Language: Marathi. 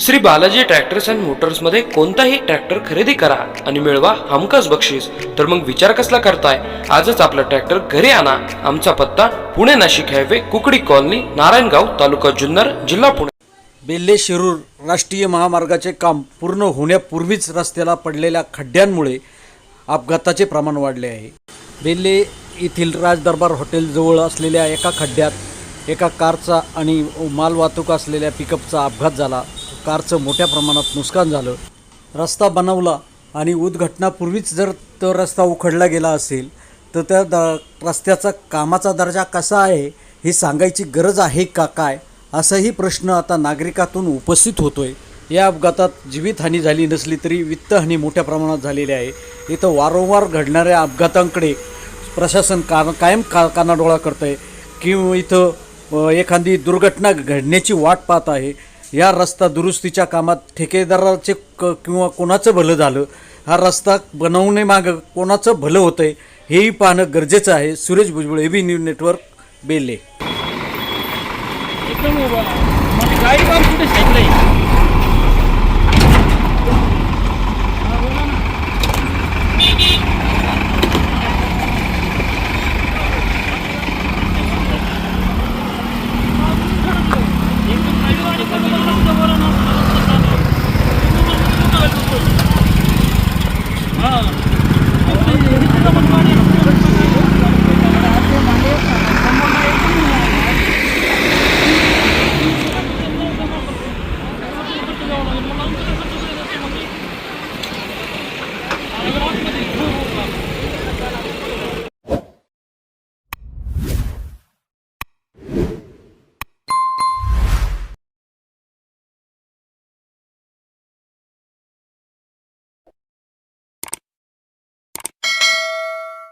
श्री बालाजी ट्रॅक्टर्स अँड मोटर्समध्ये कोणताही ट्रॅक्टर खरेदी करा आणि मिळवा हमखास बक्षीस. तर मग विचार कसला करताय? आजच आपला ट्रॅक्टर घरी आणा. आमचा पत्ता पुणे नाशिक हायवे, कुकडी कॉलनी, नारायणगाव, तालुका जुन्नर, जिल्हा पुणे. बेल्ले शिरूर राष्ट्रीय महामार्गाचे काम पूर्ण होण्यापूर्वीच रस्त्याला पडलेल्या खड्ड्यांमुळे अपघाताचे प्रमाण वाढले आहे. बेल्ले येथील राजदरबार हॉटेलजवळ असलेल्या एका खड्ड्यात एका कारचा आणि मालवाहतूक असलेल्या पिकअपचा अपघात झाला. कारचं मोठ्या प्रमाणात नुकसान झालं. रस्ता बनवला आणि उद्घाटनापूर्वीच जर तो रस्ता उखडला गेला असेल तर त्या रस्त्याचा कामाचा दर्जा कसा आहे हे सांगायची गरज आहे का काय, असाही प्रश्न आता नागरिकातून उपस्थित होतोय. या अपघातात जीवितहानी झाली नसली तरी वित्तहानी मोठ्या प्रमाणात झालेली आहे. इथं वारंवार घडणाऱ्या अपघातांकडे प्रशासन कायम कानाडोळा करत आहे किंवा इथं एखादी दुर्घटना घडण्याची वाट पाहत आहे. या रस्ता दुरुस्तीच्या कामात ठेकेदाराचे किंवा कोणाचं भलं झालं, हा रस्ता बनवण्यामागं कोणाचं भलं होतं आहे हेही पाहणं गरजेचं आहे. Suresh Bhujbal, AB news network, बेल्ले.